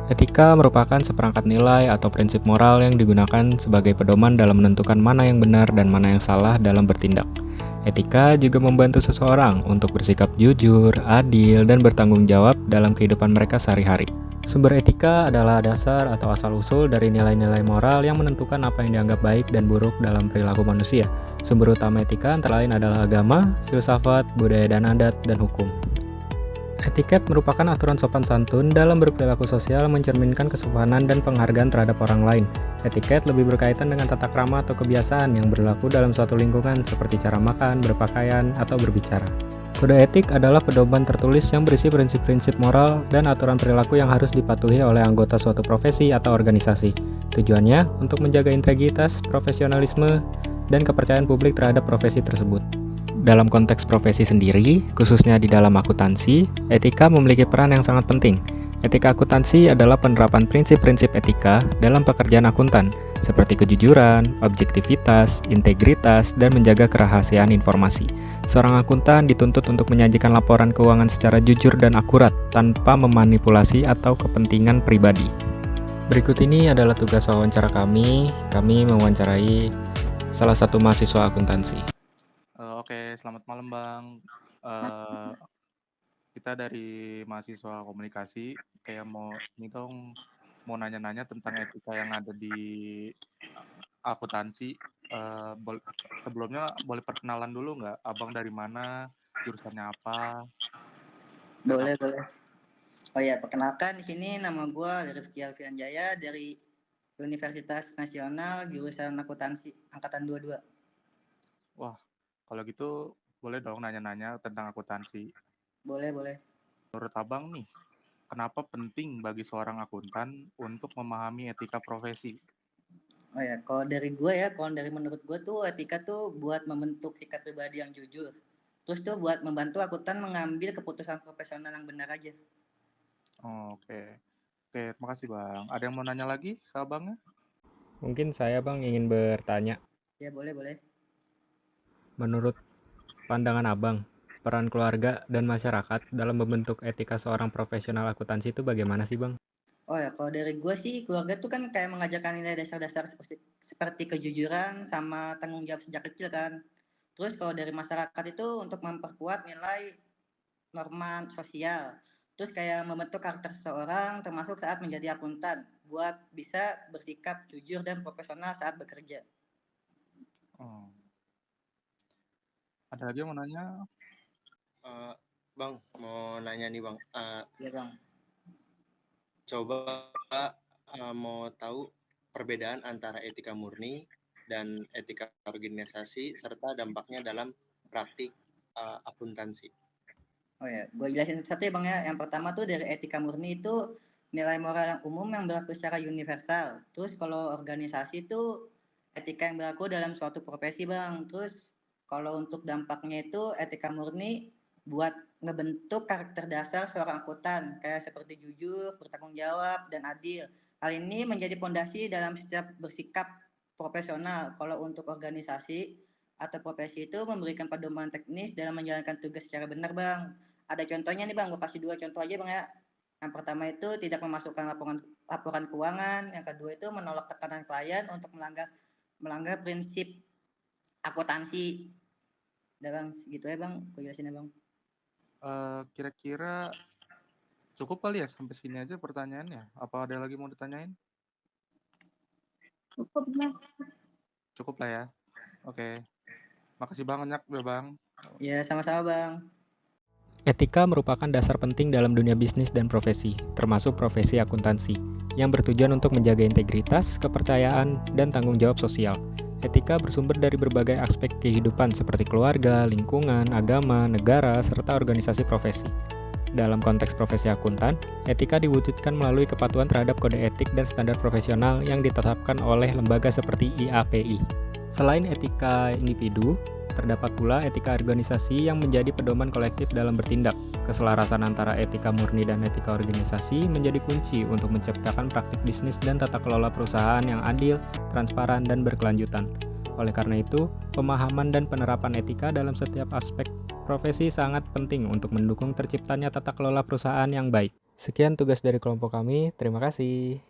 Etika merupakan seperangkat nilai atau prinsip moral yang digunakan sebagai pedoman dalam menentukan mana yang benar dan mana yang salah dalam bertindak. Etika juga membantu seseorang untuk bersikap jujur, adil, dan bertanggung jawab dalam kehidupan mereka sehari-hari. Sumber etika adalah dasar atau asal-usul dari nilai-nilai moral yang menentukan apa yang dianggap baik dan buruk dalam perilaku manusia. Sumber utama etika antara lain adalah agama, filsafat, budaya dan adat, dan hukum. Etiket merupakan aturan sopan santun dalam berperilaku sosial mencerminkan kesopanan dan penghargaan terhadap orang lain. Etiket lebih berkaitan dengan tata krama atau kebiasaan yang berlaku dalam suatu lingkungan seperti cara makan, berpakaian, atau berbicara. Kode etik adalah pedoman tertulis yang berisi prinsip-prinsip moral dan aturan perilaku yang harus dipatuhi oleh anggota suatu profesi atau organisasi. Tujuannya untuk menjaga integritas, profesionalisme, dan kepercayaan publik terhadap profesi tersebut. Dalam konteks profesi sendiri, khususnya di dalam akuntansi, etika memiliki peran yang sangat penting. Etika akuntansi adalah penerapan prinsip-prinsip etika dalam pekerjaan akuntan, seperti kejujuran, objektivitas, integritas, dan menjaga kerahasiaan informasi. Seorang akuntan dituntut untuk menyajikan laporan keuangan secara jujur dan akurat, tanpa memanipulasi atau kepentingan pribadi. Berikut ini adalah tugas wawancara kami. Kami mewawancarai salah satu mahasiswa akuntansi. Oke, selamat malam Bang. Kita dari mahasiswa komunikasi, kayak mau nanya-nanya tentang etika yang ada di akuntansi. Sebelumnya boleh perkenalan dulu nggak? Abang dari mana? Jurusannya apa? Boleh. Oh ya, perkenalkan di sini nama gue Rifki Alfian Jaya dari Universitas Nasional jurusan akuntansi angkatan 22. Wah, kalau gitu boleh dong nanya-nanya tentang akuntansi. Boleh. Menurut Abang nih, kenapa penting bagi seorang akuntan untuk memahami etika profesi? Oh ya, kalau dari menurut gue tuh etika tuh buat membentuk sikap pribadi yang jujur. Terus tuh buat membantu akuntan mengambil keputusan profesional yang benar aja. Oke, terima kasih Bang. Ada yang mau nanya lagi ke Abangnya? Mungkin saya Bang ingin bertanya. Ya boleh. Menurut pandangan Abang, peran keluarga dan masyarakat dalam membentuk etika seorang profesional akuntansi itu bagaimana sih Bang? Oh ya, kalau dari gue sih keluarga tuh kan kayak mengajarkan nilai dasar-dasar seperti kejujuran sama tanggung jawab sejak kecil kan. Terus kalau dari masyarakat itu untuk memperkuat nilai norma sosial. Terus kayak membentuk karakter seseorang termasuk saat menjadi akuntan buat bisa bersikap jujur dan profesional saat bekerja. Oh. Ada lagi yang mau nanya? Bang, mau nanya nih Bang. Iya Bang. Coba mau tahu perbedaan antara etika murni dan etika organisasi serta dampaknya dalam praktik akuntansi. Oh ya, gue jelasin satu ya Bang ya. Yang pertama tuh dari etika murni itu nilai moral yang umum yang berlaku secara universal. Terus kalau organisasi itu etika yang berlaku dalam suatu profesi Bang. Terus kalau untuk dampaknya itu etika murni buat ngebentuk karakter dasar seorang akuntan kayak seperti jujur, bertanggung jawab, dan adil. Hal ini menjadi fondasi dalam setiap bersikap profesional. Kalau untuk organisasi atau profesi itu memberikan pedoman teknis dalam menjalankan tugas secara benar Bang. Ada contohnya nih Bang, gue kasih 2 contoh aja Bang ya. Yang pertama itu tidak memasukkan laporan keuangan, yang kedua itu menolak tekanan klien untuk melanggar prinsip akuntansi. Udah Bang, segitu ya Bang, gue jelasin ya Bang. Kira-kira cukup kali ya sampai sini aja pertanyaannya. Apa ada lagi mau ditanyain? Cukup lah ya. Oke. Makasih banyak ya Bang. Ya sama-sama Bang. Etika merupakan dasar penting dalam dunia bisnis dan profesi, termasuk profesi akuntansi, yang bertujuan untuk menjaga integritas, kepercayaan, dan tanggung jawab sosial. Etika bersumber dari berbagai aspek kehidupan seperti keluarga, lingkungan, agama, negara, serta organisasi profesi. Dalam konteks profesi akuntan, etika diwujudkan melalui kepatuhan terhadap kode etik dan standar profesional yang ditetapkan oleh lembaga seperti IAPI. Selain etika individu, terdapat pula etika organisasi yang menjadi pedoman kolektif dalam bertindak. Keselarasan antara etika murni dan etika organisasi menjadi kunci untuk menciptakan praktik bisnis dan tata kelola perusahaan yang adil, transparan, dan berkelanjutan. Oleh karena itu, pemahaman dan penerapan etika dalam setiap aspek profesi sangat penting untuk mendukung terciptanya tata kelola perusahaan yang baik. Sekian tugas dari kelompok kami, terima kasih.